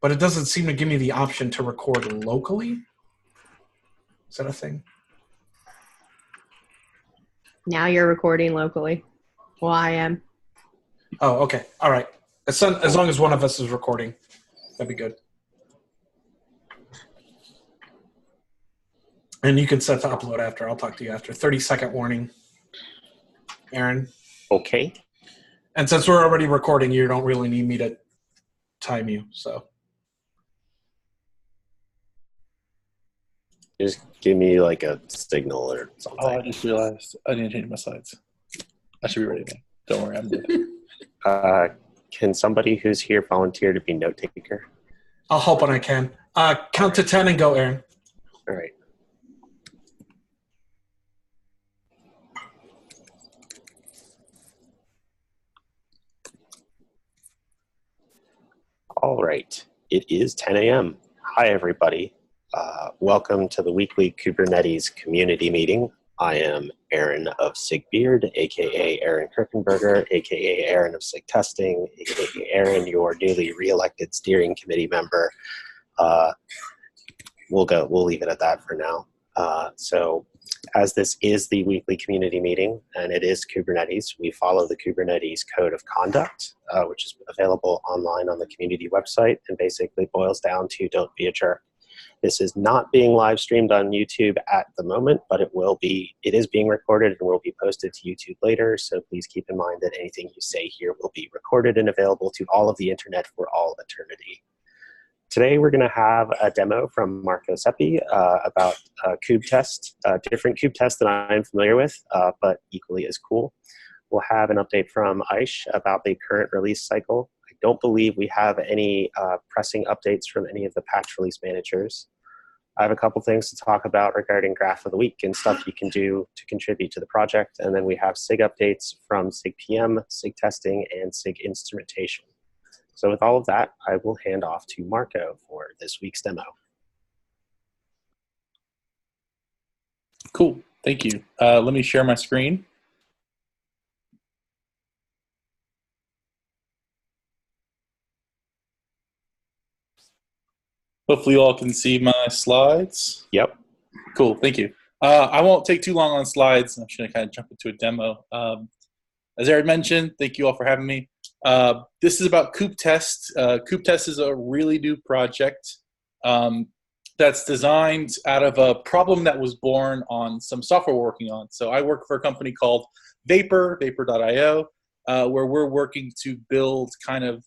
but it doesn't seem to give me the option to record locally. Is that a thing? Now you're recording locally. Well, I am. Oh, okay. All right. As long as one of us is recording, that'd be good. And you can set to upload after. I'll talk to you after. 30-second warning, Aaron. Okay. And since we're already recording, you don't really need me to time you, so. Just give me like a signal or something. Oh, I just realized I need to change my slides. I should be ready now. Don't worry, I'm good. Can somebody who's here volunteer to be note taker? I'll help when I can. Count to 10 and go, Aaron. All right. All right. It is 10 a.m. Hi, everybody. Welcome to the weekly Kubernetes community meeting. I am Aaron of SIG Beard, aka Aaron Kirkenberger, aka Aaron of SIG Testing, aka Aaron, your newly re-elected steering committee member. We'll leave it at that for now. So as this is the weekly community meeting and it is Kubernetes, we follow the Kubernetes Code of Conduct, which is available online on the community website and basically boils down to don't be a jerk. This is not being live streamed on YouTube at the moment, but it is being recorded and will be posted to YouTube later. So please keep in mind that anything you say here will be recorded and available to all of the internet for all eternity. Today we're going to have a demo from Marco Seppi about Coop Test, a different Coop Test than I'm familiar with, but equally as cool. We'll have an update from Aish about the current release cycle. I don't believe we have any pressing updates from any of the patch release managers. I have a couple things to talk about regarding Graph of the Week and stuff you can do to contribute to the project. And then we have SIG updates from SIG PM, SIG Testing, and SIG Instrumentation. So with all of that, I will hand off to Marco for this week's demo. Cool. Thank you. Let me share my screen. Hopefully you all can see my slides. Yep. Cool, thank you. I won't take too long on slides. I'm just going to kind of jump into a demo. As Aaron mentioned, thank you all for having me. This is about Coop Test. Coop Test is a really new project that's designed out of a problem that was born on some software we're working on. So I work for a company called Vapor.io, where we're working to build kind of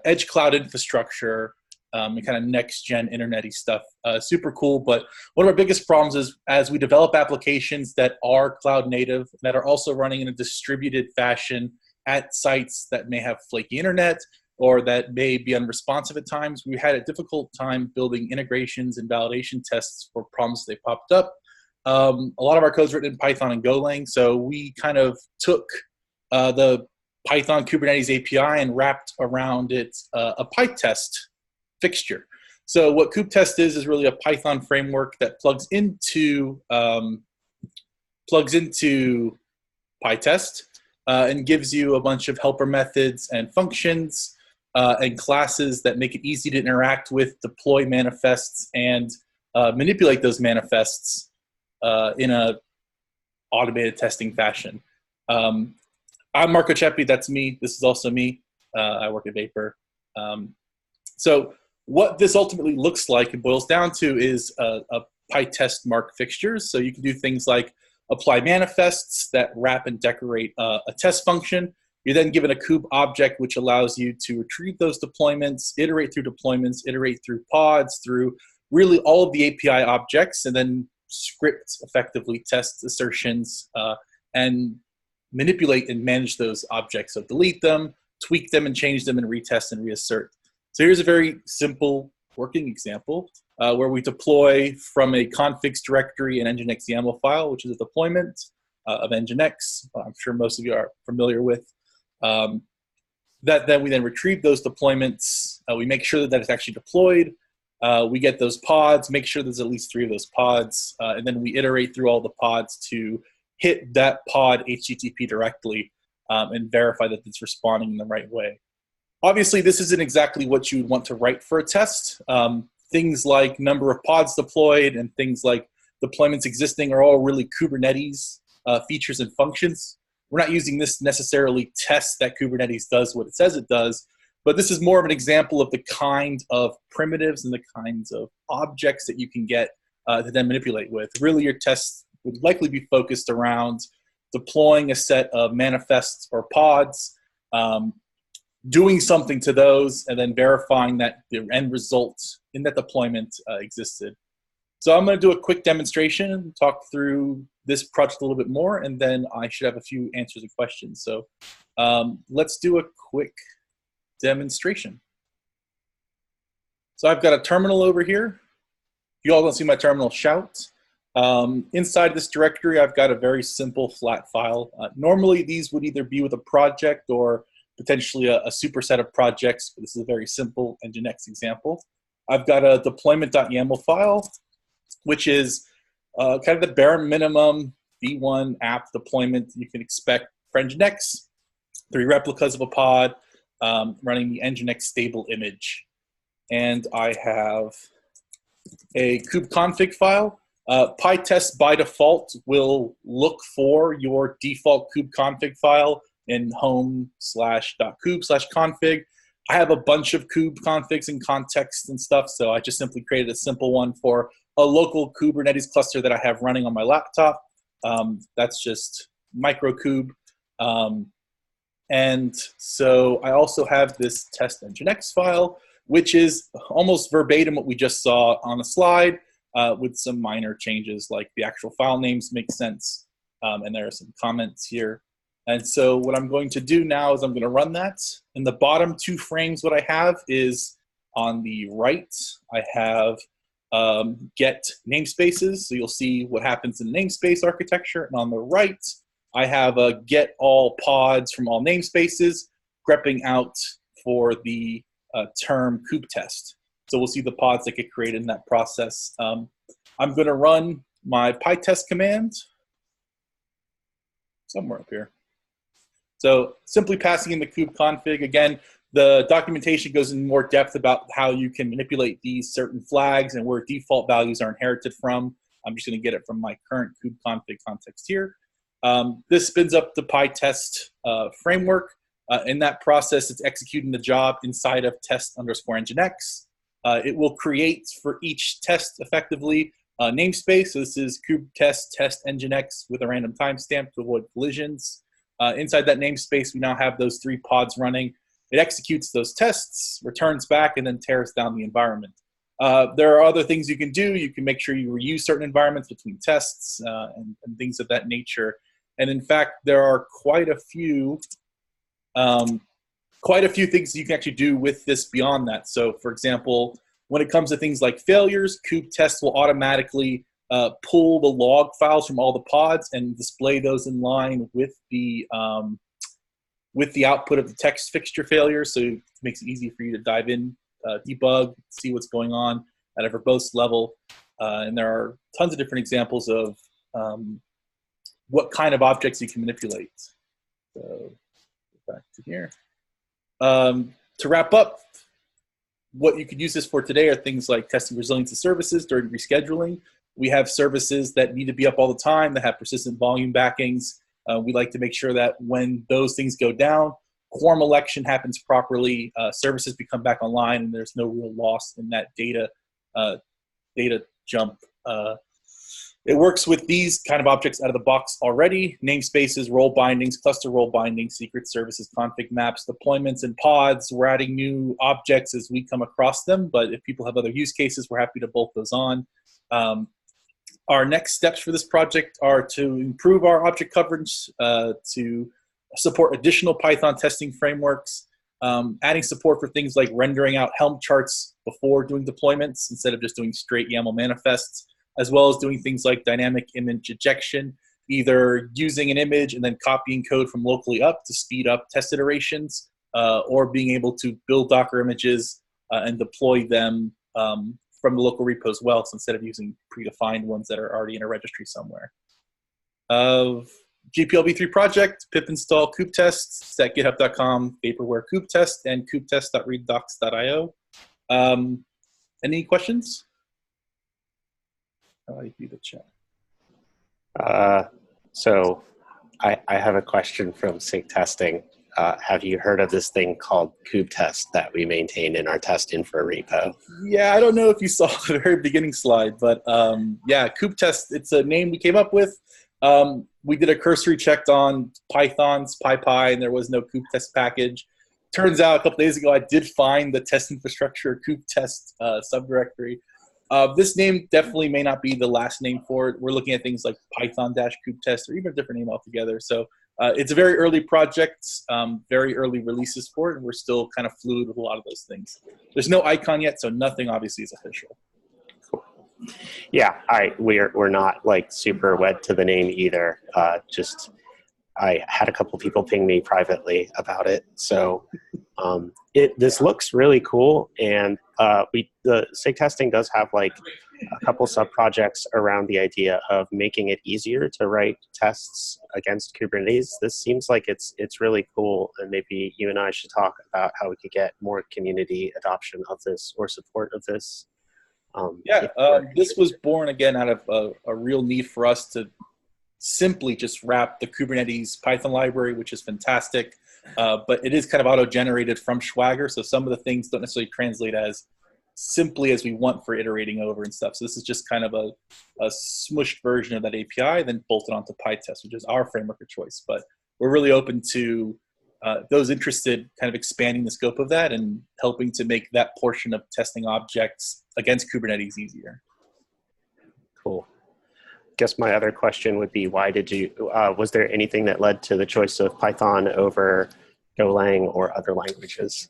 edge cloud infrastructure and kind of next-gen internet-y stuff. Super cool, but one of our biggest problems is as we develop applications that are cloud native, that are also running in a distributed fashion at sites that may have flaky internet or that may be unresponsive at times, we had a difficult time building integrations and validation tests for problems that popped up. A lot of our code is written in Python and Golang, so we kind of took the Python Kubernetes API and wrapped around it a PyTest fixture. So what QTest is really a Python framework that plugs into PyTest and gives you a bunch of helper methods and functions and classes that make it easy to interact with, deploy manifests, and manipulate those manifests in a automated testing fashion. I'm Marco Seppi, that's me. This is also me. I work at Vapor. So what this ultimately looks like and boils down to is a PyTest mark fixtures. So you can do things like apply manifests that wrap and decorate a test function. You're then given a Coop object, which allows you to retrieve those deployments, iterate through deployments, iterate through pods, through really all of the API objects, and then script effectively test assertions and manipulate and manage those objects. So delete them, tweak them and change them, and retest and reassert. So here's a very simple working example where we deploy from a configs directory an Nginx YAML file, which is a deployment of Nginx. I'm sure most of you are familiar with. Then we then retrieve those deployments. We make sure that it's actually deployed. We get those pods, make sure there's at least 3 of those pods, and then we iterate through all the pods to hit that pod HTTP directly and verify that it's responding in the right way. Obviously, this isn't exactly what you would want to write for a test. Things like number of pods deployed and things like deployments existing are all really Kubernetes features and functions. We're not using this to necessarily test that Kubernetes does what it says it does, but this is more of an example of the kind of primitives and the kinds of objects that you can get to then manipulate with. Really, your tests would likely be focused around deploying a set of manifests or pods, doing something to those, and then verifying that the end result in that deployment existed. So I'm going to do a quick demonstration, talk through this project a little bit more, and then I should have a few answers and questions. So let's do a quick demonstration. So I've got a terminal over here. If you all don't see my terminal, shout. Inside this directory, I've got a very simple flat file. Normally, these would either be with a project or potentially a superset of projects, but this is a very simple Nginx example. I've got a deployment.yaml file, which is kind of the bare minimum V1 app deployment you can expect for Nginx. 3 replicas of a pod running the Nginx stable image. And I have a kubectl file. PyTest by default will look for your default kubectl file in home/.kube/config. I have a bunch of kube configs and context and stuff, so I just simply created a simple one for a local Kubernetes cluster that I have running on my laptop. That's just microkube. And so I also have this test Nginx file, which is almost verbatim what we just saw on the slide, with some minor changes, like the actual file names make sense, and there are some comments here. And so what I'm going to do now is I'm going to run that. In the bottom 2 frames, what I have is on the right, I have get namespaces. So you'll see what happens in namespace architecture. And on the right, I have a get all pods from all namespaces, grepping out for the term CoopTest. So we'll see the pods that get created in that process. I'm going to run my PyTest command somewhere up here. So simply passing in the kubectl. Again, the documentation goes in more depth about how you can manipulate these certain flags and where default values are inherited from. I'm just going to get it from my current kubectl context here. This spins up the PyTest framework. In that process, it's executing the job inside of test_nginx. It will create for each test effectively a namespace. So this is CoopTest test nginx with a random timestamp to avoid collisions. Inside that namespace, we now have those 3 pods running. It executes those tests, returns back, and then tears down the environment. There are other things you can do. You can make sure you reuse certain environments between tests and things of that nature. And in fact, there are quite a few things you can actually do with this beyond that. So for example, when it comes to things like failures, CoopTest will automatically pull the log files from all the pods and display those in line with the output of the text fixture failures. So it makes it easy for you to dive in, debug, see what's going on at a verbose level. And there are tons of different examples of what kind of objects you can manipulate. So back to here. To wrap up, what you could use this for today are things like testing resilience of services during rescheduling. We have services that need to be up all the time that have persistent volume backings. We like to make sure that when those things go down, quorum election happens properly, services become back online, and there's no real loss in that data jump. It works with these kind of objects out of the box already: namespaces, role bindings, cluster role bindings, secret services, config maps, deployments, and pods. We're adding new objects as we come across them, but if people have other use cases, we're happy to bolt those on. Our next steps for this project are to improve our object coverage, to support additional Python testing frameworks, adding support for things like rendering out Helm charts before doing deployments instead of just doing straight YAML manifests, as well as doing things like dynamic image ejection, either using an image and then copying code from locally up to speed up test iterations, or being able to build Docker images and deploy them from the local repo as well, so instead of using predefined ones that are already in a registry somewhere. GPLv3 project, pip install CoopTest. It's at github.com, vaporware CoopTest, and cooptest.readdocs.io. Any questions? I view the chat. So I have a question from SIG Testing. Have you heard of this thing called QTest that we maintain in our test info repo? Yeah, I don't know if you saw the very beginning slide, but yeah, CoopTest, it's a name we came up with. We did a cursory check on Python's PyPy, and there was no QTest package. Turns out a couple days ago, I did find the test infrastructure QTest subdirectory. This name definitely may not be the last name for it. We're looking at things like Python-QTest or even a different name altogether. So it's a very early project, very early releases for it, and we're still kind of fluid with a lot of those things. There's no icon yet, so nothing obviously is official. Yeah, we're not like super wed to the name either. Just I had a couple people ping me privately about it. So this looks really cool, and the SIG testing does have like a couple sub projects around the idea of making it easier to write tests against Kubernetes. This seems like it's really cool, and maybe you and I should talk about how we could get more community adoption of this or support of this. This was born again out of a real need for us to simply just wrap the Kubernetes Python library, which is fantastic, but it is kind of auto-generated from Swagger, so some of the things don't necessarily translate as simply as we want for iterating over and stuff. So this is just kind of a smushed version of that API, then bolted onto PyTest, which is our framework of choice. But we're really open to those interested kind of expanding the scope of that and helping to make that portion of testing objects against Kubernetes easier. Cool. Guess my other question would be, why did you, was there anything that led to the choice of Python over Golang or other languages?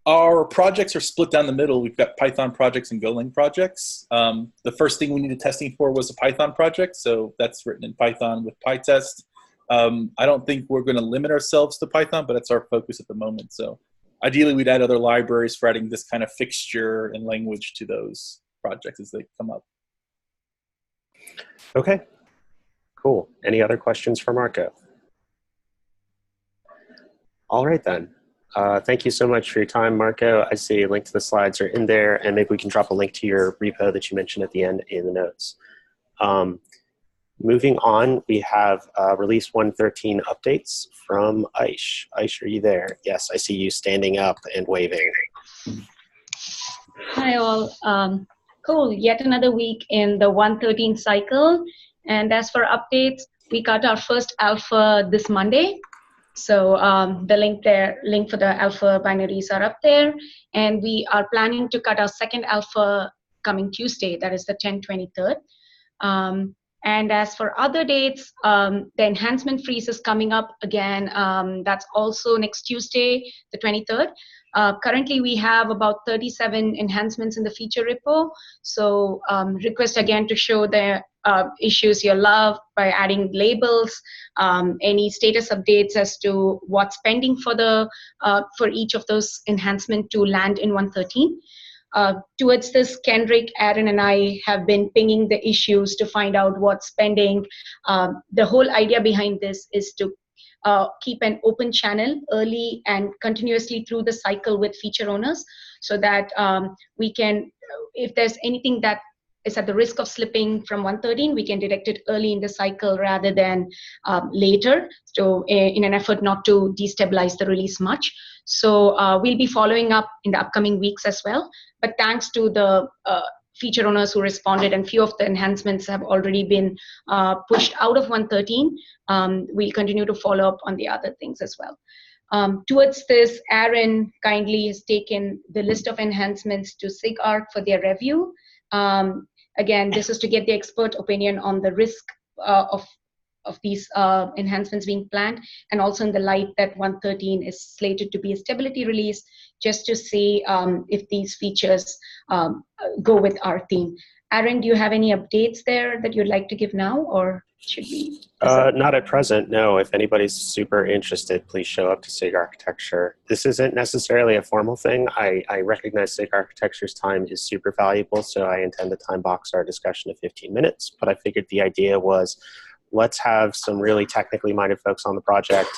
Our projects are split down the middle. We've got Python projects and Golang projects. The first thing we needed testing for was a Python project, so that's written in Python with PyTest. I don't think we're going to limit ourselves to Python, but that's our focus at the moment. So ideally, we'd add other libraries for adding this kind of fixture and language to those projects as they come up. Okay, cool. Any other questions for Marco? All right, then. Thank you so much for your time, Marco. I see a link to the slides are in there, and maybe we can drop a link to your repo that you mentioned at the end in the notes. Moving on, we have release 113 updates from Aish. Aish, are you there? Yes, I see you standing up and waving. Hi all. Cool, yet another week in the 113 cycle. And as for updates, we got our first alpha this Monday. So the link for the alpha binaries are up there. And we are planning to cut our second alpha coming Tuesday, that is the 10/23rd. And as for other dates, the enhancement freeze is coming up again. That's also next Tuesday, the 23rd. Currently, we have about 37 enhancements in the feature repo. So request again to show the issues you love by adding labels, any status updates as to what's pending for each of those enhancements to land in 113. Towards this, Kendrick, Aaron, and I have been pinging the issues to find out what's pending. The whole idea behind this is to keep an open channel early and continuously through the cycle with feature owners so that we can, if there's anything that is at the risk of slipping from 113, we can detect it early in the cycle rather than later, so in an effort not to destabilize the release much. So we'll be following up in the upcoming weeks as well. But thanks to the feature owners who responded, and few of the enhancements have already been pushed out of 113, we'll continue to follow up on the other things as well. Towards this, Aaron kindly has taken the list of enhancements to SIG-ARC for their review. Again, this is to get the expert opinion on the risk of these enhancements being planned, and also in the light that 113 is slated to be a stability release, just to see if these features go with our theme. Aaron, do you have any updates there that you'd like to give now, or should we? Not at present, no. If anybody's super interested, please show up to SIG Architecture. This isn't necessarily a formal thing. I recognize SIG Architecture's time is super valuable, so I intend to time box our discussion to 15 minutes, but I figured the idea was let's have some really technically minded folks on the project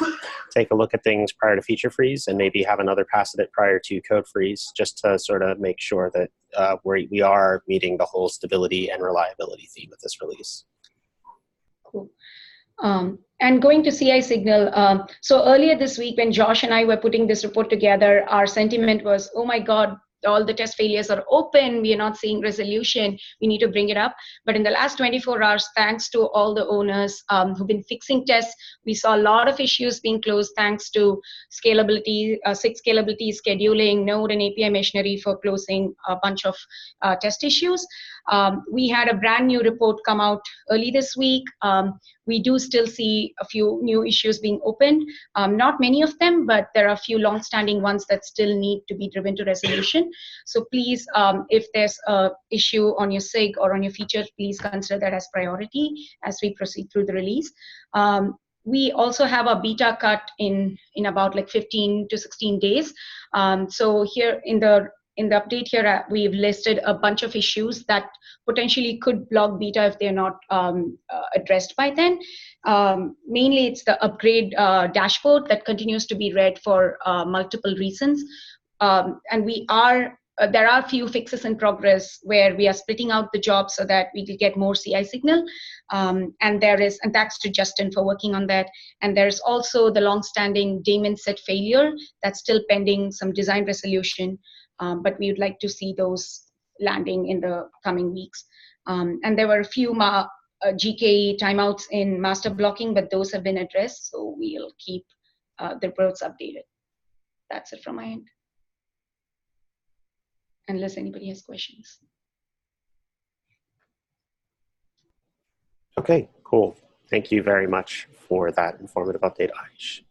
take a look at things prior to feature freeze and maybe have another pass at it prior to code freeze, just to sort of make sure that we are meeting the whole stability and reliability theme of this release. Cool. And going to CI signal, so earlier this week when Josh and I were putting this report together, our sentiment was, oh my God, all the test failures are open, we are not seeing resolution, we need to bring it up. But in the last 24 hours, thanks to all the owners who've been fixing tests, we saw a lot of issues being closed thanks to scalability, SIG scalability, scheduling, Node and API machinery for closing a bunch of test issues. We had a brand new report come out early this week. We do still see a few new issues being opened. Not many of them, but there are a few long-standing ones that still need to be driven to resolution. So please, if there's an issue on your SIG or on your feature, please consider that as priority as we proceed through the release. We also have a beta cut in about like 15 to 16 days. So here in the update here, we've listed a bunch of issues that potentially could block beta if they're not addressed by then. Mainly, it's the upgrade dashboard that continues to be read for multiple reasons. And there are a few fixes in progress where we are splitting out the job so that we can get more CI signal. And thanks to Justin for working on that. And there's also the long-standing daemon set failure that's still pending some design resolution. But we would like to see those landing in the coming weeks. And there were a few GKE timeouts in master blocking, but those have been addressed, so we'll keep the reports updated. That's it from my end. Unless anybody has questions. Okay, cool. Thank you very much for that informative update, Aish.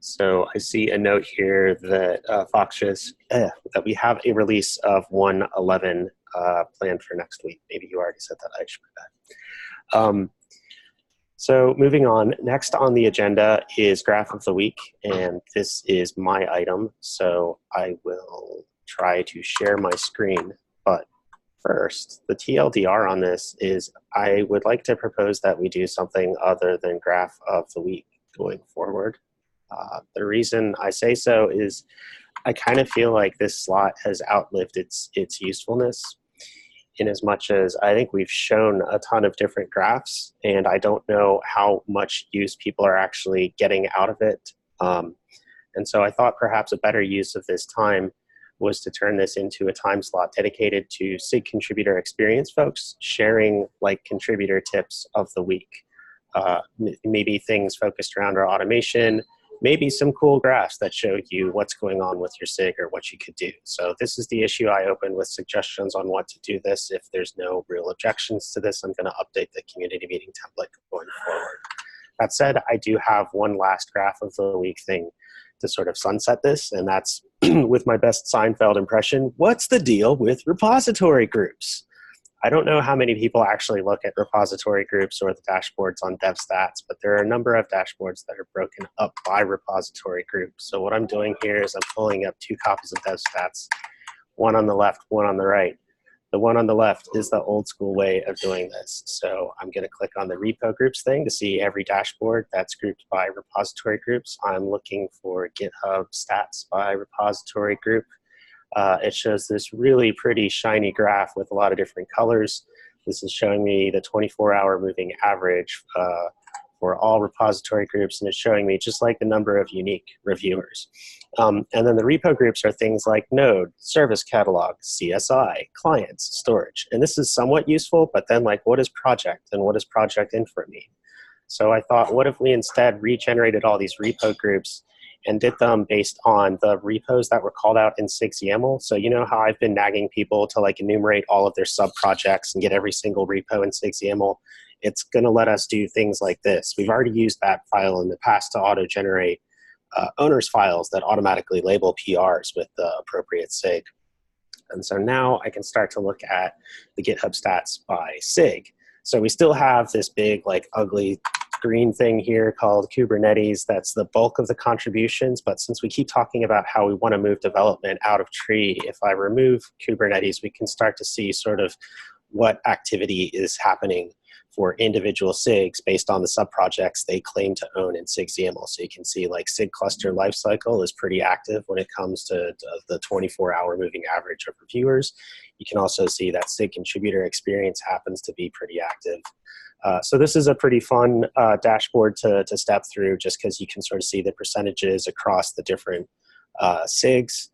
So I see a note here that Fox says that we have a release of 1.11 planned for next week. Maybe you already said that, Aish. So moving on, next on the agenda is Graph of the Week, and this is my item. So I will try to share my screen, but first, the TLDR on this is I would like to propose that we do something other than Graph of the Week going forward. The reason I say so is I kind of feel like this slot has outlived its usefulness, in as much as I think we've shown a ton of different graphs, and I don't know how much use people are actually getting out of it. And so I thought perhaps a better use of this time was to turn this into a time slot dedicated to SIG contributor experience folks sharing like contributor tips of the week. Maybe things focused around our automation, maybe some cool graphs that show you what's going on with your SIG or what you could do. So this is the issue I opened with suggestions on what to do this. If there's no real objections to this, I'm going to update the community meeting template going forward. That said, I do have one last graph of the week thing to sort of sunset this, and that's with my best Seinfeld impression, what's the deal with repository groups? I don't know how many people actually look at repository groups or the dashboards on DevStats, but there are a number of dashboards that are broken up by repository groups. So what I'm doing here is I'm pulling up two copies of DevStats, one on the left, one on the right. The one on the left is the old school way of doing this. So I'm going to click on the repo groups thing to see every dashboard that's grouped by repository groups. I'm looking for GitHub stats by repository group. It shows this really pretty shiny graph with a lot of different colors. This is showing me the 24-hour moving average for all repository groups, and it's showing me just like the number of unique reviewers. And then the repo groups are things like Node, Service Catalog, CSI, Clients, Storage. And this is somewhat useful, but then like what is project and what does project infra mean? So I thought, what if we instead regenerated all these repo groups and did them based on the repos that were called out in SIG's YAML. So you know how I've been nagging people to like enumerate all of their sub-projects and get every single repo in SIG's YAML? It's going to let us do things like this. We've already used that file in the past to auto-generate owners files that automatically label PRs with the appropriate SIG. And so now I can start to look at the GitHub stats by SIG. So we still have this big, like, ugly green thing here called Kubernetes. That's the bulk of the contributions. But since we keep talking about how we want to move development out of tree, if I remove Kubernetes, we can start to see sort of what activity is happening for individual SIGs based on the subprojects they claim to own in SIG XAML. So you can see like SIG cluster lifecycle is pretty active when it comes to the 24-hour moving average of reviewers. You can also see that SIG contributor experience happens to be pretty active. So this is a pretty fun dashboard to step through, just because you can sort of see the percentages across the different SIGs.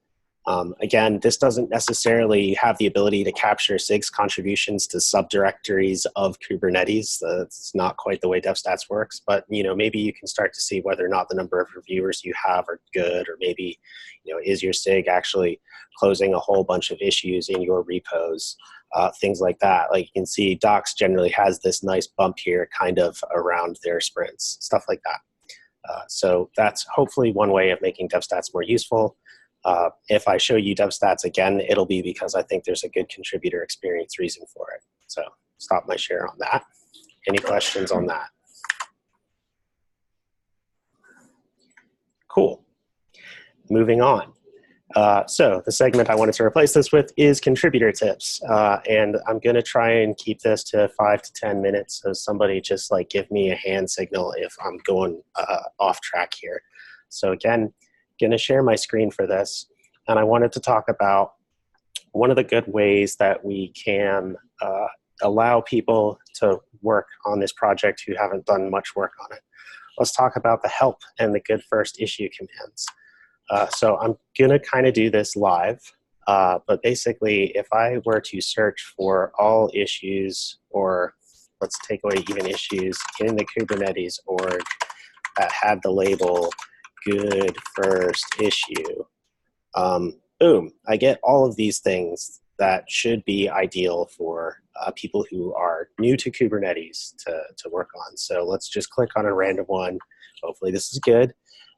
Again, this doesn't necessarily have the ability to capture SIG's contributions to subdirectories of Kubernetes. That's not quite the way DevStats works, but maybe you can start to see whether or not the number of reviewers you have are good, or maybe is your SIG actually closing a whole bunch of issues in your repos, things like that. Like you can see Docs generally has this nice bump here kind of around their sprints, stuff like that. So that's hopefully one way of making DevStats more useful. If I show you DevStats again, it'll be because I think there's a good contributor experience reason for it. So stop my share on that. Any questions on that? Cool. Moving on. So the segment I wanted to replace this with is contributor tips. And I'm going to try and keep this to 5 to 10 minutes. So somebody just like give me a hand signal if I'm going off track here. So again, going to share my screen for this, and I wanted to talk about one of the good ways that we can allow people to work on this project who haven't done much work on it. Let's talk about the help and the good first issue commands. So I'm going to kind of do this live, but basically if I were to search for all issues, or let's take away even issues in the Kubernetes org that had the label good first issue. Boom, I get all of these things that should be ideal for people who are new to Kubernetes to work on. So let's just click on a random one. Hopefully this is good.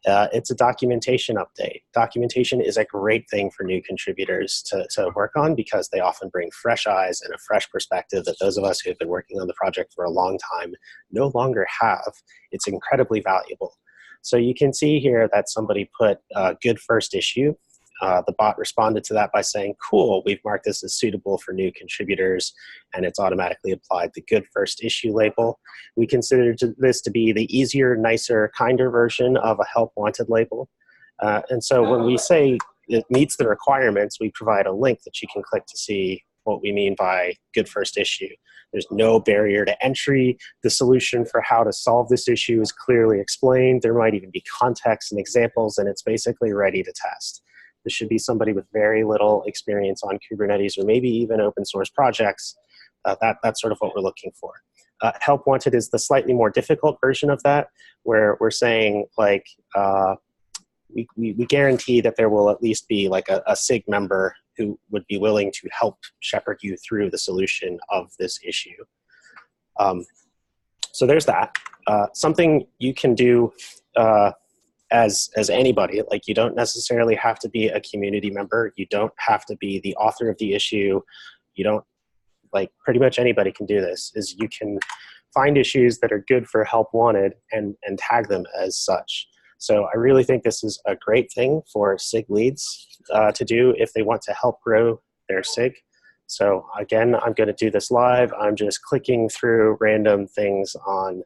It's a documentation update. Documentation is a great thing for new contributors to work on, because they often bring fresh eyes and a fresh perspective that those of us who have been working on the project for a long time no longer have. It's incredibly valuable. So you can see here that somebody put good first issue. The bot responded to that by saying, cool, we've marked this as suitable for new contributors, and it's automatically applied the good first issue label. We consider this to be the easier, nicer, kinder version of a help wanted label. And so when we say it meets the requirements, we provide a link that you can click to see what we mean by good first issue. There's no barrier to entry. The solution for how to solve this issue is clearly explained. There might even be context and examples, and it's basically ready to test. This should be somebody with very little experience on Kubernetes, or maybe even open source projects. That's sort of what we're looking for. Help wanted is the slightly more difficult version of that, where we're saying like, we guarantee that there will at least be like a SIG member who would be willing to help shepherd you through the solution of this issue. So there's that. Something you can do as anybody, like you don't necessarily have to be a community member. You don't have to be the author of the issue. You don't, like pretty much anybody can do this, is you can find issues that are good for help wanted and tag them as such. So I really think this is a great thing for SIG leads to do if they want to help grow their SIG. So again, I'm going to do this live. I'm just clicking through random things on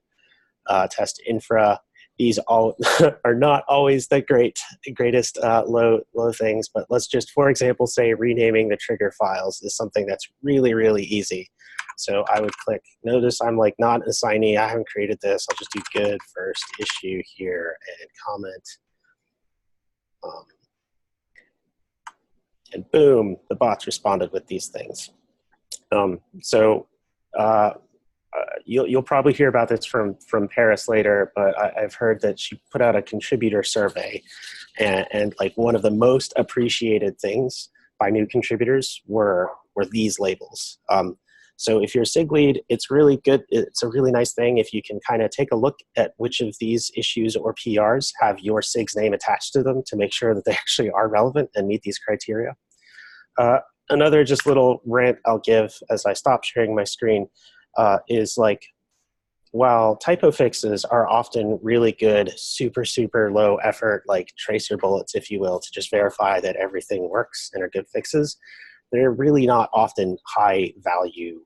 test infra. These all are not always the greatest low things, but let's just, for example, say renaming the trigger files is something that's really, really easy. So I would click, notice I'm like not an assignee, I haven't created this, I'll just do good first issue here and comment. And boom, the bots responded with these things. You'll probably hear about this from Paris later, but I've heard that she put out a contributor survey, and like one of the most appreciated things by new contributors were these labels. So if you're a SIG lead, it's really good. It's a really nice thing if you can kind of take a look at which of these issues or PRs have your SIG's name attached to them to make sure that they actually are relevant and meet these criteria. Another just little rant I'll give as I stop sharing my screen is like, while typo fixes are often really good, super, super low effort, like tracer bullets, if you will, to just verify that everything works and are good fixes, they're really not often high value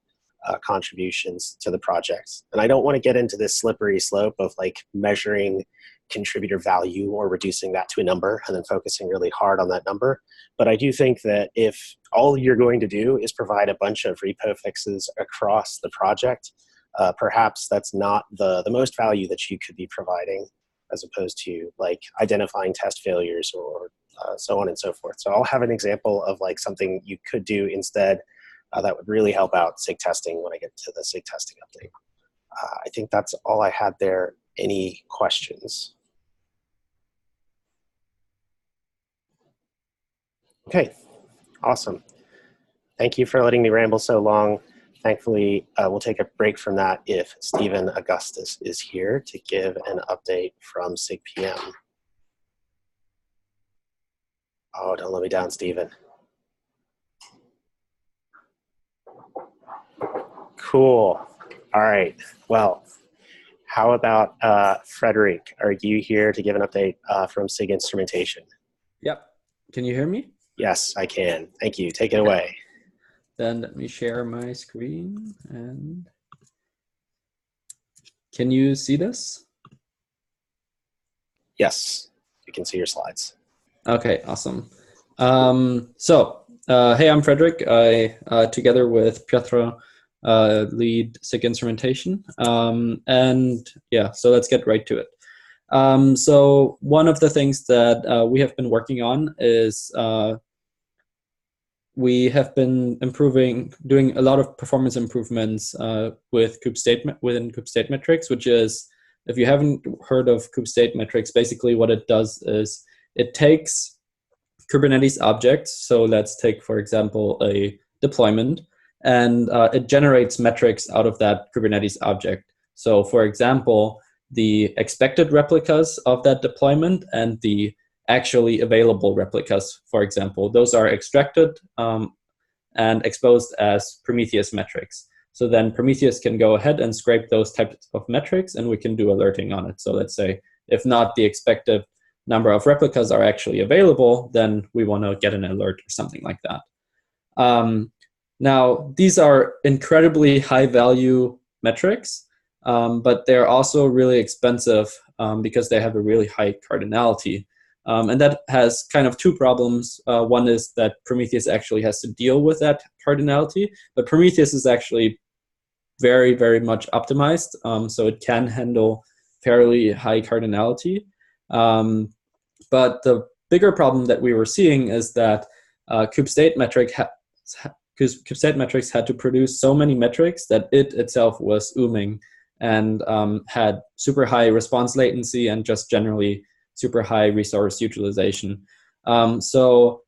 contributions to the project. And I don't want to get into this slippery slope of like measuring contributor value or reducing that to a number and then focusing really hard on that number. But I do think that if all you're going to do is provide a bunch of repo fixes across the project, perhaps that's not the most value that you could be providing, as opposed to like identifying test failures or so on and so forth. So I'll have an example of like something you could do instead that would really help out SIG testing when I get to the SIG testing update. I think that's all I had there. Any questions? Okay, awesome. Thank you for letting me ramble so long. Thankfully, we'll take a break from that if Stephen Augustus is here to give an update from SIG PM. Oh, don't let me down, Stephen. Cool. All right. Well, how about Frederick? Are you here to give an update from SIG Instrumentation? Yep. Can you hear me? Yes, I can. Thank you. Take it away. Then let me share my screen. And can you see this? Yes, you can see your slides. Okay, awesome. Hey, I'm Frederick. I, together with Pietro, lead SIG Instrumentation. And yeah, so let's get right to it. So one of the things that we have been working on is we have been doing a lot of performance improvements with within CoopState metrics, which is, if you haven't heard of CoopState metrics, basically what it does is it takes Kubernetes objects. So let's take, for example, a deployment, and it generates metrics out of that Kubernetes object. So for example, the expected replicas of that deployment and the actually available replicas, for example, those are extracted and exposed as Prometheus metrics. So then Prometheus can go ahead and scrape those types of metrics, and we can do alerting on it. So let's say, if not the expected number of replicas are actually available, then we want to get an alert or something like that. Now, these are incredibly high-value metrics, but they're also really expensive because they have a really high cardinality. And that has kind of two problems. One is that Prometheus actually has to deal with that cardinality, but Prometheus is actually very, very much optimized, so it can handle fairly high cardinality. But the bigger problem that we were seeing is that CoopState metrics had to produce so many metrics that it itself was ooming and had super high response latency and just generally super high resource utilization. So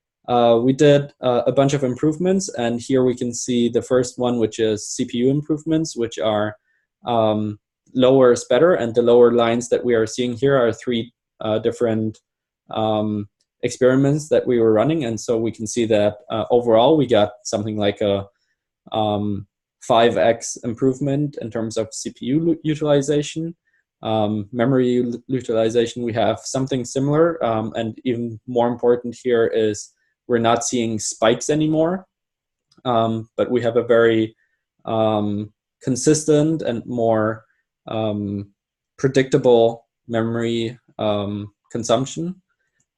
we did a bunch of improvements, and here we can see the first one, which is CPU improvements, which are lower is better, and the lower lines that we are seeing here are three different experiments that we were running, and so we can see that overall we got something like a 5x improvement in terms of CPU utilization. Memory utilization, we have something similar, and even more important here is we're not seeing spikes anymore, but we have a very consistent and more predictable memory consumption.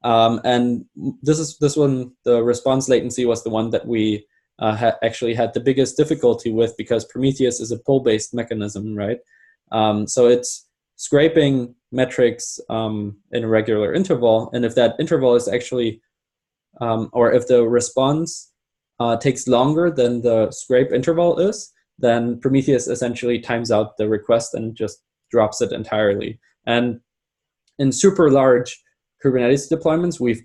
And this one, the response latency was the one that we actually had the biggest difficulty with, because Prometheus is a pull-based mechanism, right? So it's scraping metrics in a regular interval, and if that interval is actually, or if the response takes longer than the scrape interval is, then Prometheus essentially times out the request and just drops it entirely. And in super large Kubernetes deployments, we've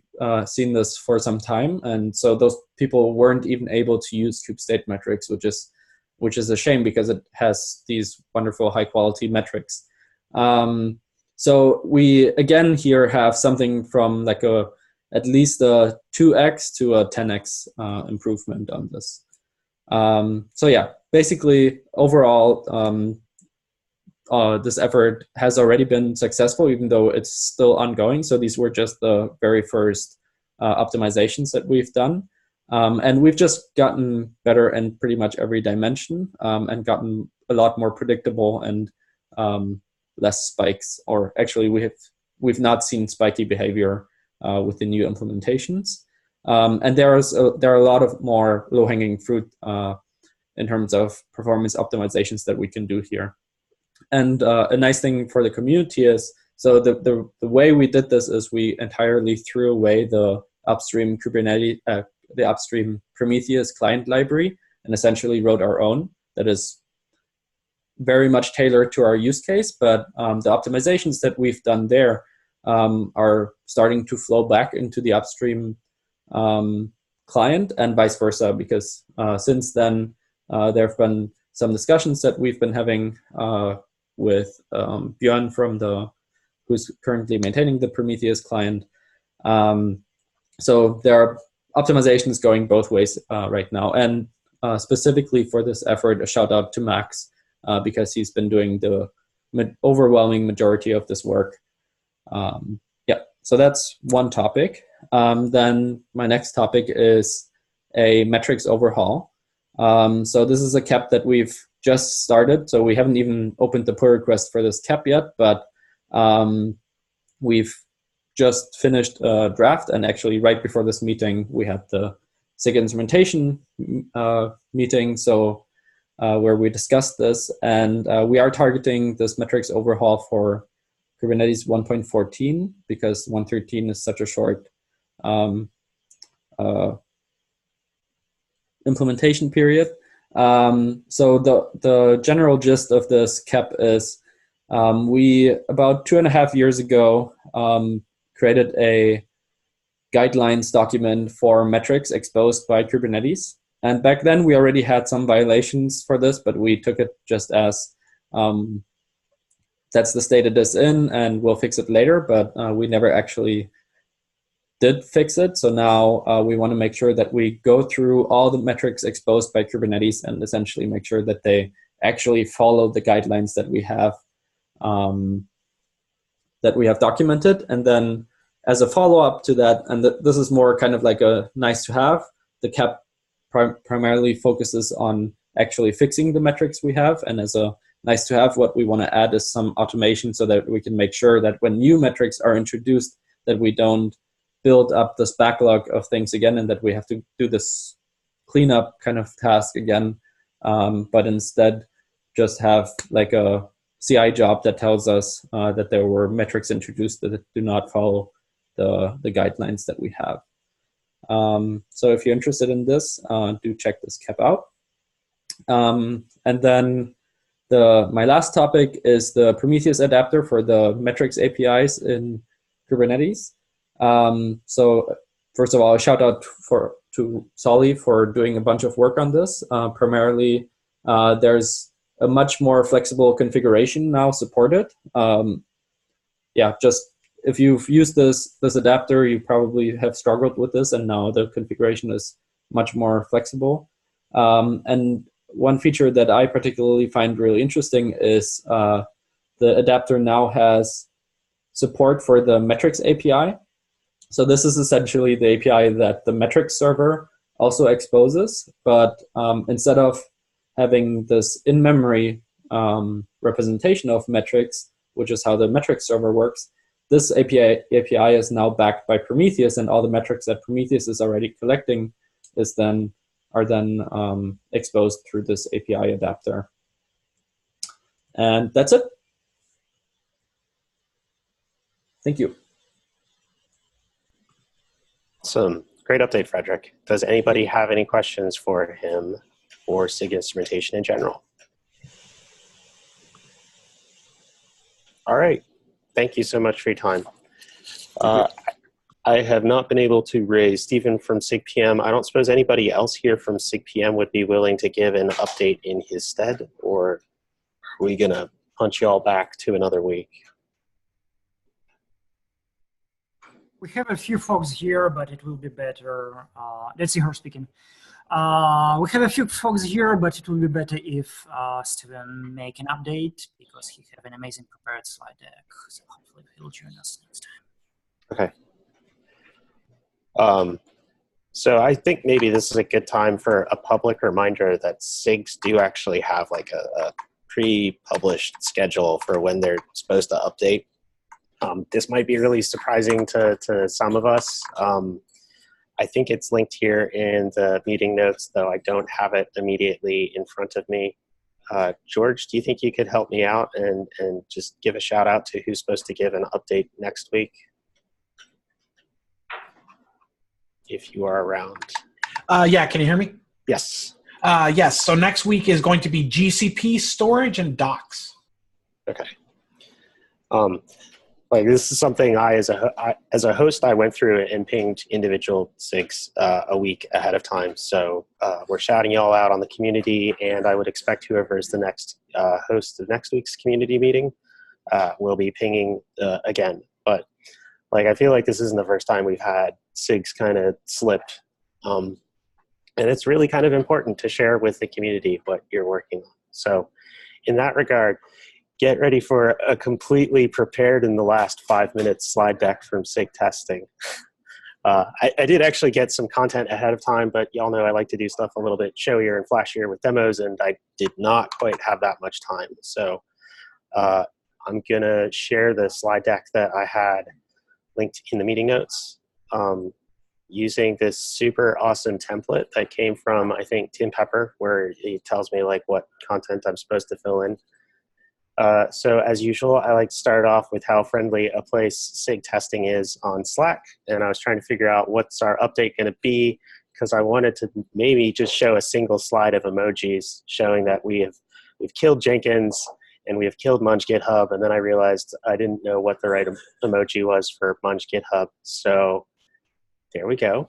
seen this for some time, and so those people weren't even able to use CoopState metrics, which is a shame because it has these wonderful high quality metrics. So we again here have something from like at least a 2x to a 10x improvement on this. So yeah, basically overall, this effort has already been successful, even though it's still ongoing. So these were just the very first optimizations that we've done. And we've just gotten better in pretty much every dimension and gotten a lot more predictable and less spikes. Or actually, we've not seen spiky behavior with the new implementations. And there are a lot of more low-hanging fruit in terms of performance optimizations that we can do here. And a nice thing for the community is, so the way we did this is we entirely threw away the upstream Kubernetes, the upstream Prometheus client library, and essentially wrote our own that is very much tailored to our use case. But the optimizations that we've done there are starting to flow back into the upstream client and vice versa, because since then there have been some discussions that we've been having with Björn who's currently maintaining the Prometheus client. So there are optimizations going both ways right now. And specifically for this effort, a shout out to Max, because he's been doing the overwhelming majority of this work. Yeah, so that's one topic. Then my next topic is a metrics overhaul. So this is a CAP that we've just started. So we haven't even opened the pull request for this CAP yet, but we've just finished a draft, and actually right before this meeting, we had the SIG Instrumentation meeting, so where we discussed this, and we are targeting this metrics overhaul for Kubernetes 1.14 because 1.13 is such a short implementation period. So the general gist of this CAP is we, about 2.5 years ago, created a guidelines document for metrics exposed by Kubernetes. And back then we already had some violations for this, but we took it just as that's the state it is in and we'll fix it later, but we never actually did fix it. So now we want to make sure that we go through all the metrics exposed by Kubernetes and essentially make sure that they actually follow the guidelines that we have documented. And then as a follow-up to that, and this is more kind of like a nice to have, the CAP primarily focuses on actually fixing the metrics we have. And as a nice to have, what we want to add is some automation so that we can make sure that when new metrics are introduced, that we don't build up this backlog of things again and that we have to do this cleanup kind of task again, but instead just have like a CI job that tells us that there were metrics introduced that do not follow the guidelines that we have. So if you're interested in this, do check this CAP out. And then my last topic is the Prometheus adapter for the metrics APIs in Kubernetes. So first of all, a shout out to Solly for doing a bunch of work on this. Primarily, there's a much more flexible configuration now supported. Yeah, just if you've used this adapter, you probably have struggled with this, and now the configuration is much more flexible. And one feature that I particularly find really interesting is the adapter now has support for the metrics API. So this is essentially the API that the metrics server also exposes, but instead of having this in-memory representation of metrics, which is how the metrics server works, this API is now backed by Prometheus, and all the metrics that Prometheus is already collecting are then exposed through this API adapter. And that's it. Thank you. Awesome. Great update, Frederick. Does anybody have any questions for him or SIG Instrumentation in general? All right. Thank you so much for your time. I have not been able to raise Stephen from SIG PM. I don't suppose anybody else here from SIG PM would be willing to give an update in his stead, or are we going to punch you all back to another week? We have a few folks here, but it will be better. Let's see who's speaking. We have a few folks here, but it will be better if Stephen make an update because he have an amazing prepared slide deck. So hopefully he'll join us next time. Okay. So I think maybe this is a good time for a public reminder that SIGs do actually have like a pre-published schedule for when they're supposed to update. This might be really surprising to some of us. I think it's linked here in the meeting notes, though I don't have it immediately in front of me. George, do you think you could help me out and just give a shout out to who's supposed to give an update next week? If you are around. Yeah, can you hear me? Yes. Yes, so next week is going to be GCP storage and docs. Okay. Like this is something as a host, I went through and pinged individual SIGs a week ahead of time. So we're shouting you all out on the community, and I would expect whoever is the next host of next week's community meeting will be pinging again. But like I feel like this isn't the first time we've had SIGs kind of slipped. And it's really kind of important to share with the community what you're working on. So in that regard, get ready for a completely prepared in the last 5 minutes slide deck from SIG Testing. I did actually get some content ahead of time, but y'all know I like to do stuff a little bit showier and flashier with demos, and I did not quite have that much time. So I'm going to share the slide deck that I had linked in the meeting notes using this super awesome template that came from, I think, Tim Pepper, where he tells me like what content I'm supposed to fill in. So as usual, I like to start off with how friendly a place SIG Testing is on Slack. And I was trying to figure out what's our update going to be, because I wanted to maybe just show a single slide of emojis showing that we've killed Jenkins and we have killed Munge GitHub. And then I realized I didn't know what the right emoji was for Munge GitHub. So there we go.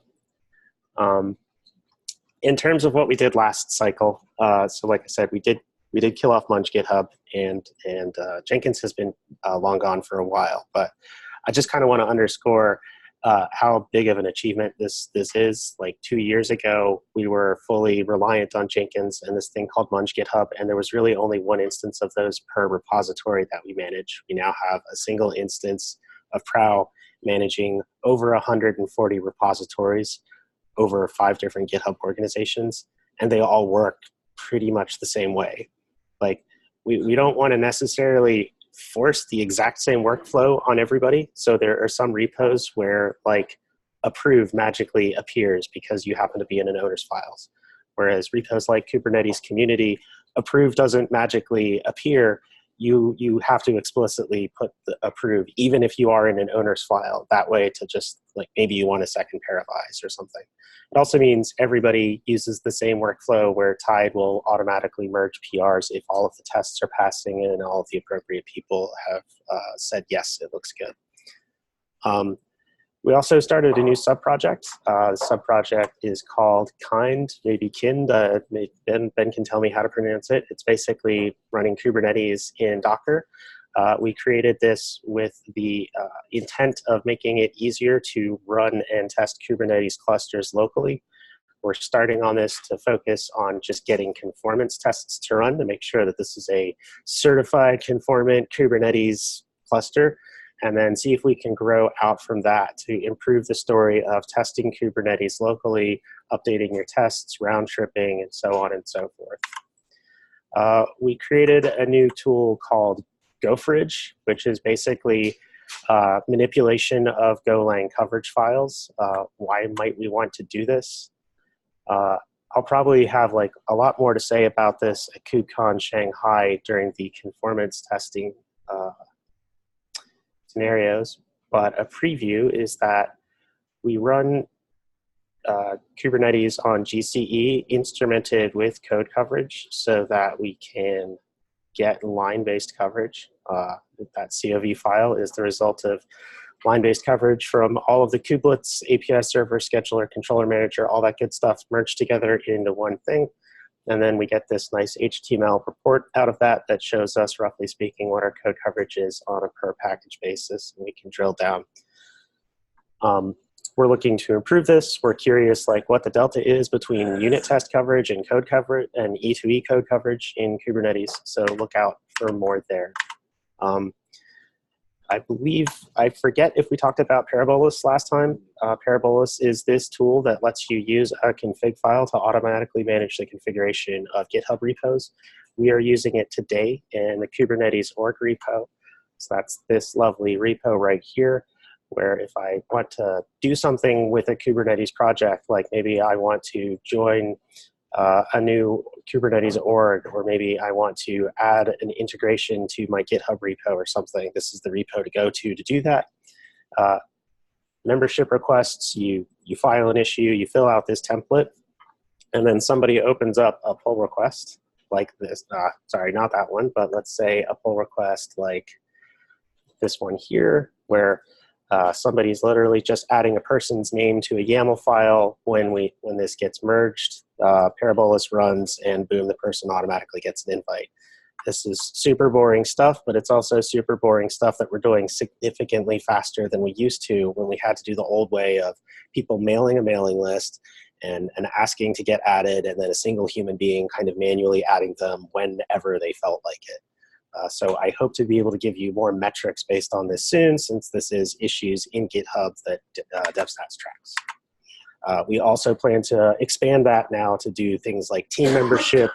In terms of what we did last cycle, so like I said, we did kill off Munge GitHub, and Jenkins has been long gone for a while. But I just kind of want to underscore how big of an achievement this is. Like 2 years ago, we were fully reliant on Jenkins and this thing called Munge GitHub, and there was really only one instance of those per repository that we manage. We now have a single instance of Prow managing over 140 repositories over 5 different GitHub organizations, and they all work pretty much the same way. Like we don't want to necessarily force the exact same workflow on everybody. So there are some repos where like approve magically appears because you happen to be in an owner's files. Whereas repos like Kubernetes community, approve doesn't magically appear. You have to explicitly put the approve, even if you are in an owner's file, that way to just like maybe you want a second pair of eyes or something. It also means everybody uses the same workflow where Tide will automatically merge PRs if all of the tests are passing and all of the appropriate people have said, yes, it looks good. We also started a new sub-project. The sub-project is called Kind, maybe Kind. Ben can tell me how to pronounce it. It's basically running Kubernetes in Docker. We created this with the intent of making it easier to run and test Kubernetes clusters locally. We're starting on this to focus on just getting conformance tests to run to make sure that this is a certified conformant Kubernetes cluster, and then see if we can grow out from that to improve the story of testing Kubernetes locally, updating your tests, round tripping, and so on and so forth. We created a new tool called GoFridge, which is basically manipulation of Golang coverage files. Why might we want to do this? I'll probably have like a lot more to say about this at KubeCon Shanghai during the conformance testing scenarios, but a preview is that we run Kubernetes on GCE instrumented with code coverage so that we can get line-based coverage. That COV file is the result of line-based coverage from all of the kubelets, API server, scheduler, controller manager, all that good stuff merged together into one thing. And then we get this nice HTML report out of that that shows us, roughly speaking, what our code coverage is on a per package basis, and we can drill down. We're looking to improve this. We're curious like what the delta is between unit test coverage and code coverage and E2E code coverage in Kubernetes. So look out for more there. I believe, I forget if we talked about Parabolas last time. Parabolas is this tool that lets you use a config file to automatically manage the configuration of GitHub repos. We are using it today in the Kubernetes org repo. So that's this lovely repo right here, where if I want to do something with a Kubernetes project, like maybe I want to join a new Kubernetes org, or maybe I want to add an integration to my GitHub repo or something, this is the repo to go to do that. Membership requests, you file an issue, you fill out this template, and then somebody opens up a pull request like this. Sorry, not that one, but let's say a pull request like this one here, where somebody's literally just adding a person's name to a YAML file. When this gets merged, Parabolas runs, and boom, the person automatically gets an invite. This is super boring stuff, but it's also super boring stuff that we're doing significantly faster than we used to when we had to do the old way of people mailing a mailing list and asking to get added, and then a single human being kind of manually adding them whenever they felt like it. So I hope to be able to give you more metrics based on this soon, since this is issues in GitHub that DevStats tracks. We also plan to expand that now to do things like team membership,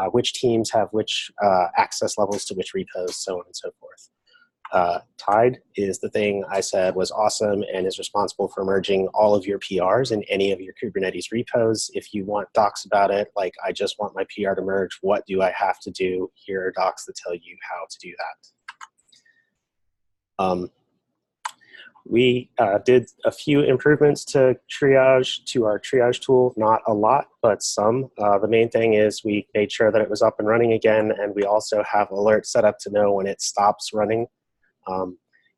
which teams have which access levels to which repos, so on and so forth. Tide is the thing I said was awesome and is responsible for merging all of your PRs in any of your Kubernetes repos. If you want docs about it, like I just want my PR to merge, what do I have to do? Here are docs that tell you how to do that. We did a few improvements to our triage tool, not a lot, but some. The main thing is we made sure that it was up and running again, and we also have alerts set up to know when it stops running.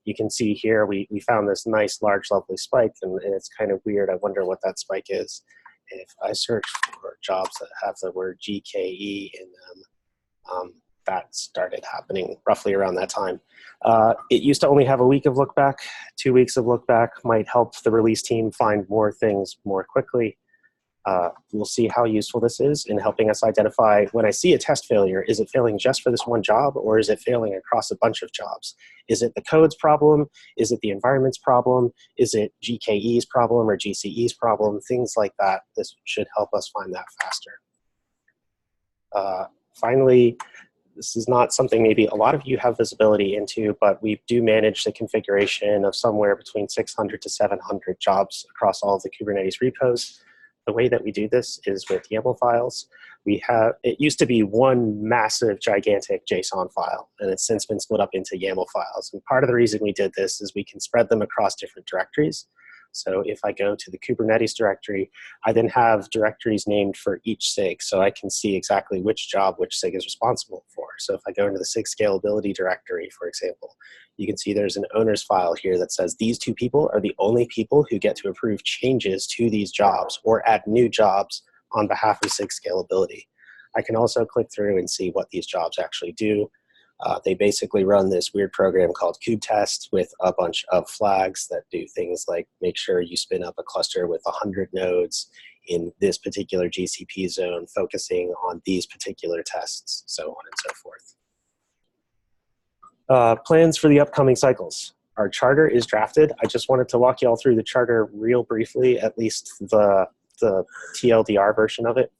You can see here we found this nice large lovely spike, and it's kind of weird. I wonder what that spike is. If I search for jobs that have the word GKE in them, that started happening roughly around that time. It used to only have a week of look back. 2 weeks of look back might help the release team find more things more quickly. We'll see how useful this is in helping us identify, when I see a test failure, is it failing just for this one job, or is it failing across a bunch of jobs? Is it the code's problem? Is it the environment's problem? Is it GKE's problem or GCE's problem? Things like that. This should help us find that faster. Finally, this is not something maybe a lot of you have visibility into, but we do manage the configuration of somewhere between 600 to 700 jobs across all of the Kubernetes repos. The way that we do this is with YAML files. It used to be one massive, gigantic JSON file, and it's since been split up into YAML files. And part of the reason we did this is we can spread them across different directories. So if I go to the Kubernetes directory, I then have directories named for each SIG, so I can see exactly which job which SIG is responsible for. So if I go into the SIG scalability directory, for example, you can see there's an owner's file here that says these two people are the only people who get to approve changes to these jobs or add new jobs on behalf of SIG scalability. I can also click through and see what these jobs actually do. They basically run this weird program called QTest with a bunch of flags that do things like make sure you spin up a cluster with 100 nodes in this particular GCP zone, focusing on these particular tests, so on and so forth. Plans for the upcoming cycles. Our charter is drafted. I just wanted to walk you all through the charter real briefly, at least the TLDR version of it.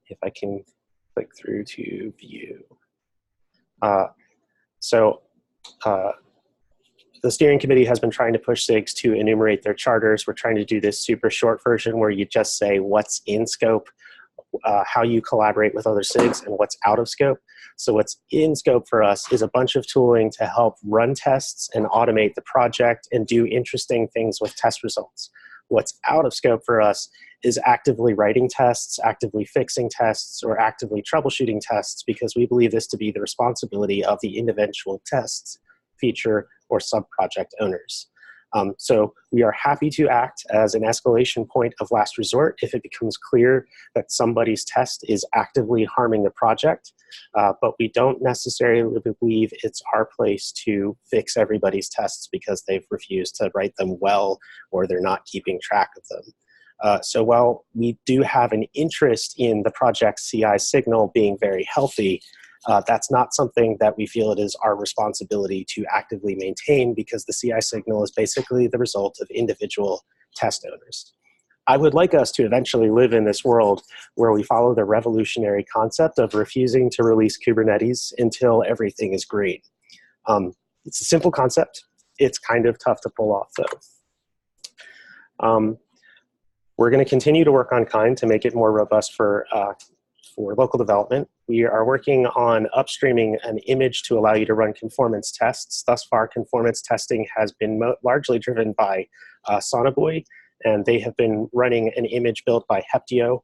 If I can click through to view. The steering committee has been trying to push SIGs to enumerate their charters. We're trying to do this super short version where you just say what's in scope, how you collaborate with other SIGs, and what's out of scope. So what's in scope for us is a bunch of tooling to help run tests and automate the project and do interesting things with test results. What's out of scope for us is actively writing tests, actively fixing tests, or actively troubleshooting tests, because we believe this to be the responsibility of the individual tests, feature, or sub-project owners. So we are happy to act as an escalation point of last resort if it becomes clear that somebody's test is actively harming the project, but we don't necessarily believe it's our place to fix everybody's tests because they've refused to write them well or they're not keeping track of them. So while we do have an interest in the project CI signal being very healthy, That's not something that we feel it is our responsibility to actively maintain, because the CI signal is basically the result of individual test owners. I would like us to eventually live in this world where we follow the revolutionary concept of refusing to release Kubernetes until everything is green. It's a simple concept. It's kind of tough to pull off, though. We're going to continue to work on Kind to make it more robust for local development. We are working on upstreaming an image to allow you to run conformance tests. Thus far, conformance testing has been largely driven by Sonobuoy, and they have been running an image built by Heptio.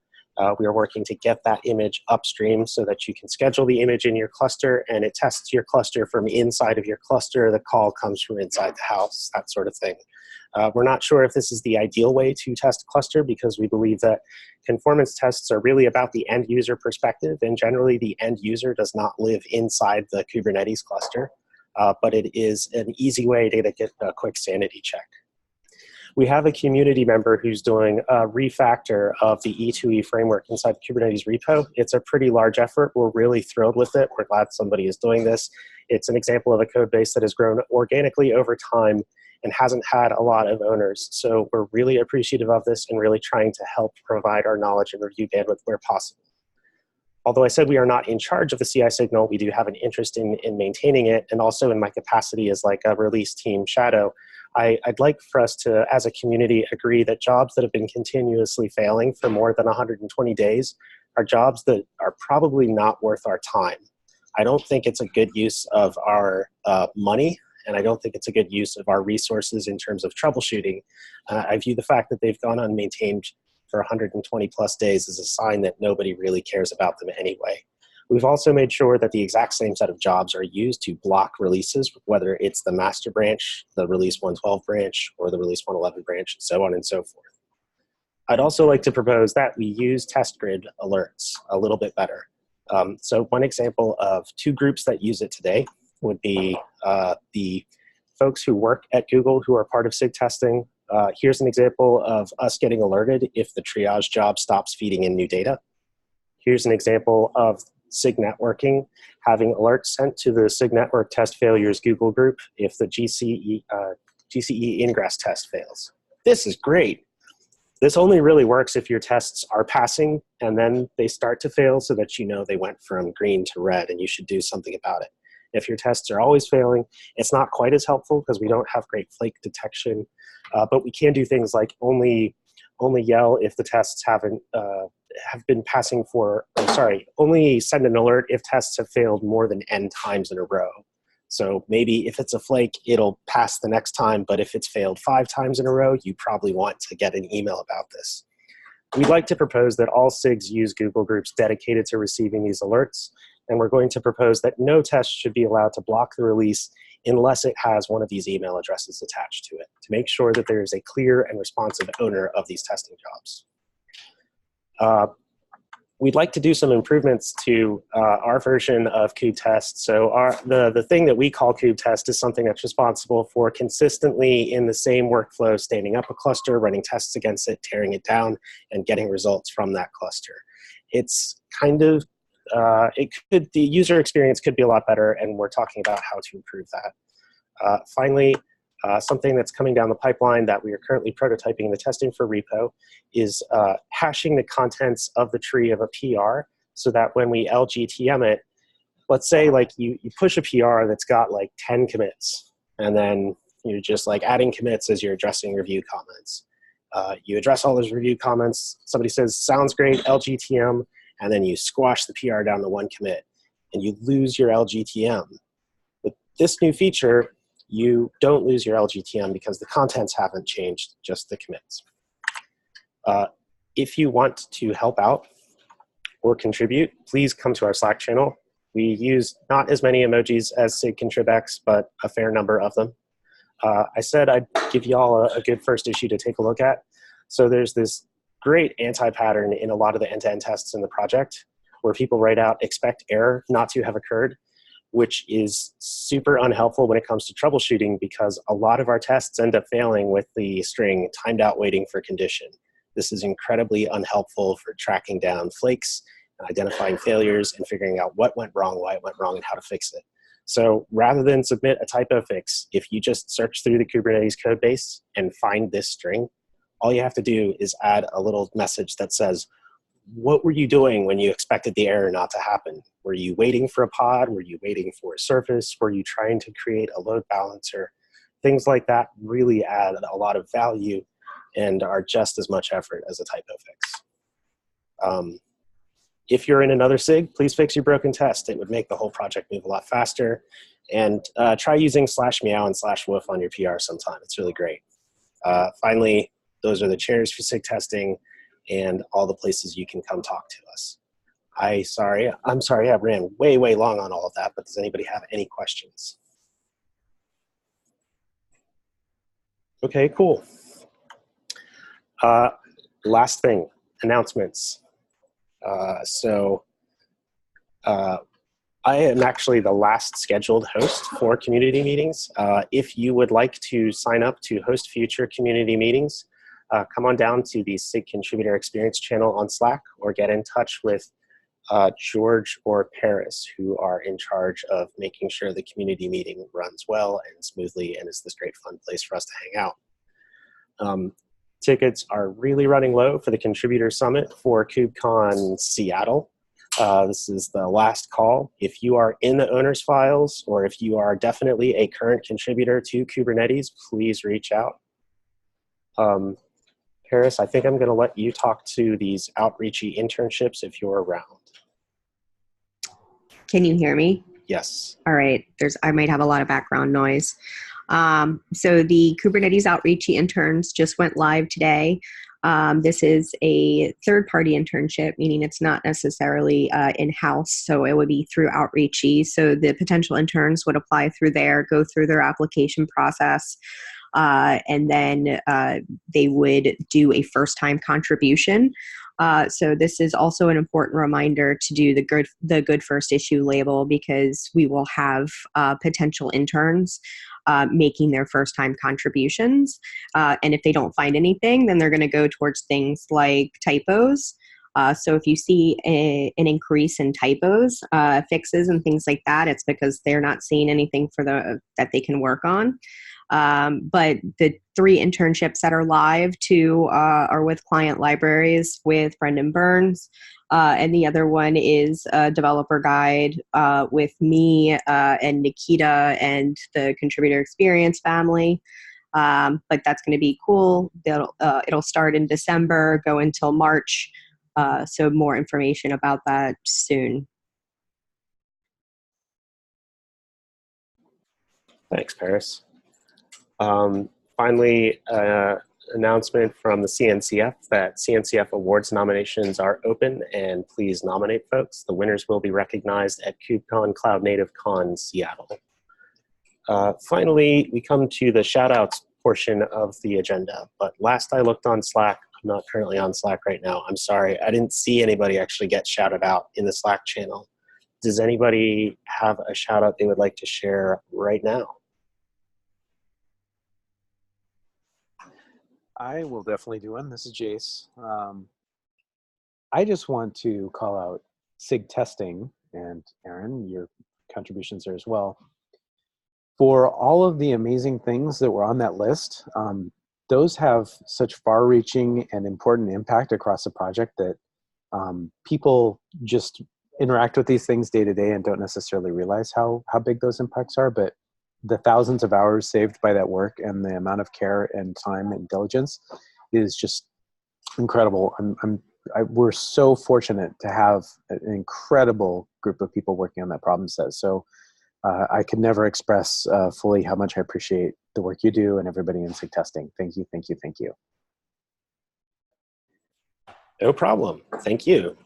We are working to get that image upstream so that you can schedule the image in your cluster and it tests your cluster from inside of your cluster. The call comes from inside the house, that sort of thing. We're not sure if this is the ideal way to test a cluster, because we believe that conformance tests are really about the end user perspective, and generally the end user does not live inside the Kubernetes cluster, but it is an easy way to get a quick sanity check. We have a community member who's doing a refactor of the E2E framework inside the Kubernetes repo. It's a pretty large effort. We're really thrilled with it. We're glad somebody is doing this. It's an example of a code base that has grown organically over time and hasn't had a lot of owners. So we're really appreciative of this and really trying to help provide our knowledge and review bandwidth where possible. Although I said we are not in charge of the CI signal, we do have an interest in maintaining it, and also in my capacity as like a release team shadow, I'd like for us to, as a community, agree that jobs that have been continuously failing for more than 120 days are jobs that are probably not worth our time. I don't think it's a good use of our money, and I don't think it's a good use of our resources in terms of troubleshooting. I view the fact that they've gone unmaintained for 120 plus days as a sign that nobody really cares about them anyway. We've also made sure that the exact same set of jobs are used to block releases, whether it's the master branch, the release 112 branch, or the release 111 branch, and so on and so forth. I'd also like to propose that we use test grid alerts a little bit better. So one example of two groups that use it today would be the folks who work at Google who are part of SIG testing. Here's an example of us getting alerted if the triage job stops feeding in new data. Here's an example of SIG networking having alerts sent to the SIG network test failures Google group if the GCE ingress test fails. This is great. This only really works if your tests are passing and then they start to fail so that you know they went from green to red and you should do something about it. If your tests are always failing, it's not quite as helpful because we don't have great flake detection, but we can do things like only yell if the tests have been passing for, only send an alert if tests have failed more than n times in a row. So maybe if it's a flake, it'll pass the next time, but if it's failed 5 times in a row, you probably want to get an email about this. We'd like to propose that all SIGs use Google groups dedicated to receiving these alerts, and we're going to propose that no test should be allowed to block the release unless it has one of these email addresses attached to it, to make sure that there is a clear and responsive owner of these testing jobs. We'd like to do some improvements to our version of QTest. So the thing that we call QTest is something that's responsible for consistently in the same workflow, standing up a cluster, running tests against it, tearing it down, and getting results from that cluster. It's kind of, the user experience could be a lot better, and we're talking about how to improve that. Finally, something that's coming down the pipeline that we are currently prototyping in the testing for Repo is hashing the contents of the tree of a PR so that when we LGTM it, let's say like you push a PR that's got like 10 commits, and then you're just like adding commits as you're addressing review comments. You address all those review comments, somebody says, sounds great, LGTM, and then you squash the PR down to 1 commit, and you lose your LGTM. With this new feature, you don't lose your LGTM because the contents haven't changed, just the commits. If you want to help out or contribute, please come to our Slack channel. We use not as many emojis as SIG Contrib-X, but a fair number of them. I said I'd give you all a good first issue to take a look at. So there's this great anti-pattern in a lot of the end-to-end tests in the project where people write out expect error not to have occurred, which is super unhelpful when it comes to troubleshooting because a lot of our tests end up failing with the string timed out waiting for condition. This is incredibly unhelpful for tracking down flakes identifying failures and figuring out what went wrong, why it went wrong, and how to fix it. So rather than submit a typo fix, if you just search through the Kubernetes code base and find this string, all you have to do is add a little message that says, what were you doing when you expected the error not to happen? Were you waiting for a pod? Were you waiting for a service? Were you trying to create a load balancer? Things like that really add a lot of value and are just as much effort as a typo fix. If you're in another SIG, please fix your broken test. It would make the whole project move a lot faster. And try using /meow and /woof on your PR sometime. It's really great. Finally, those are the chairs for SIG testing and all the places you can come talk to us. I'm sorry I ran way, way long on all of that, but does anybody have any questions? Okay, cool. Last thing, announcements. I am actually the last scheduled host for community meetings. If you would like to sign up to host future community meetings, come on down to the SIG Contributor Experience channel on Slack or get in touch with George or Paris, who are in charge of making sure the community meeting runs well and smoothly and is this great fun place for us to hang out. Tickets are really running low for the Contributor Summit for KubeCon Seattle. This is the last call. If you are in the owner's files or if you are definitely a current contributor to Kubernetes, please reach out. Paris, I think I'm going to let you talk to these outreachy internships if you're around. Can you hear me? Yes. All right. I might have a lot of background noise. So the Kubernetes Outreach interns just went live today. This is a third-party internship, meaning it's not necessarily in-house, so it would be through Outreachy. So the potential interns would apply through there, go through their application process, and then they would do a first-time contribution. So this is also an important reminder to do the good first issue label, because we will have potential interns making their first-time contributions. And if they don't find anything, then they're going to go towards things like typos. So if you see an increase in typos, fixes, and things like that, it's because they're not seeing anything that they can work on. But the 3 internships that are live are with client libraries with Brendan Burns. And the other one is a developer guide with me and Nikita and the contributor experience family. But that's going to be cool. It'll start in December, go until March. So more information about that soon. Thanks, Paris. Finally, announcement from the CNCF that CNCF Awards nominations are open, and please nominate folks. The winners will be recognized at KubeCon Cloud Native Con Seattle. Finally, we come to the shoutouts portion of the agenda, but last I looked on Slack, I'm not currently on Slack right now. I'm sorry, I didn't see anybody actually get shouted out in the Slack channel. Does anybody have a shout out they would like to share right now? I will definitely do one. This is Jace. I just want to call out SIG Testing, and Aaron, your contributions there as well, for all of the amazing things that were on that list. Those have such far-reaching and important impact across the project that people just interact with these things day to day and don't necessarily realize how big those impacts are. But the thousands of hours saved by that work and the amount of care and time and diligence is just incredible. We're so fortunate to have an incredible group of people working on that problem set. So I could never express fully how much I appreciate the work you do and everybody in SIG Testing. Thank you, thank you, thank you. No problem. Thank you.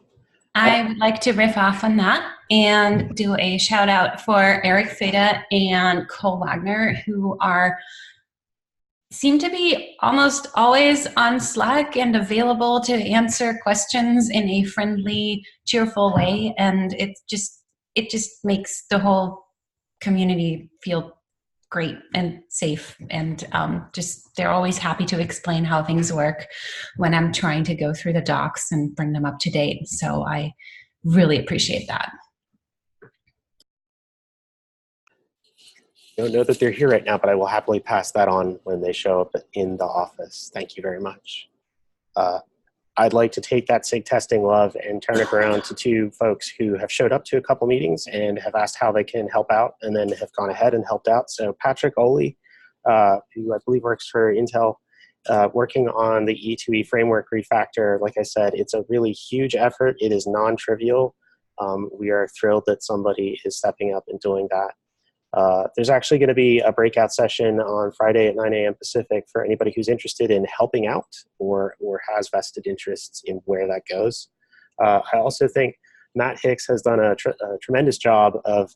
I would like to riff off on that and do a shout out for Eric Feda and Cole Wagner, who seem to be almost always on Slack and available to answer questions in a friendly, cheerful way. And it just makes the whole community feel great and safe, and they're always happy to explain how things work when I'm trying to go through the docs and bring them up to date. So I really appreciate that. I don't know that they're here right now, but I will happily pass that on when they show up in the office. Thank you very much. I'd like to take that SIG testing love and turn it around to two folks who have showed up to a couple meetings and have asked how they can help out and then have gone ahead and helped out. So Patrick Oley, who I believe works for Intel, working on the E2E framework refactor. Like I said, it's a really huge effort. It is non-trivial. We are thrilled that somebody is stepping up and doing that. There's actually going to be a breakout session on Friday at 9 a.m. Pacific for anybody who's interested in helping out or has vested interests in where that goes. I also think Matt Hicks has done a tremendous job of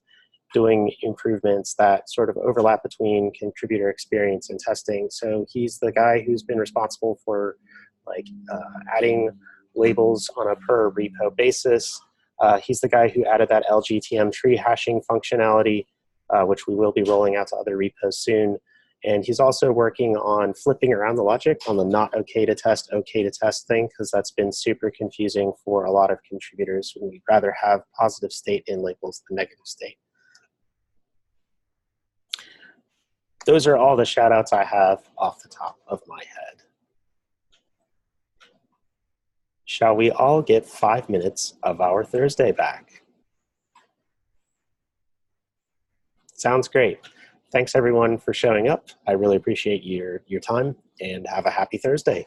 doing improvements that sort of overlap between contributor experience and testing. So he's the guy who's been responsible for adding labels on a per repo basis. He's the guy who added that LGTM tree hashing functionality, which we will be rolling out to other repos soon. And he's also working on flipping around the logic on the not okay to test thing, because that's been super confusing for a lot of contributors. We'd rather have positive state in labels than negative state. Those are all the shout outs I have off the top of my head. Shall we all get 5 minutes of our Thursday back? Sounds great. Thanks everyone for showing up. I really appreciate your time, and have a happy Thursday.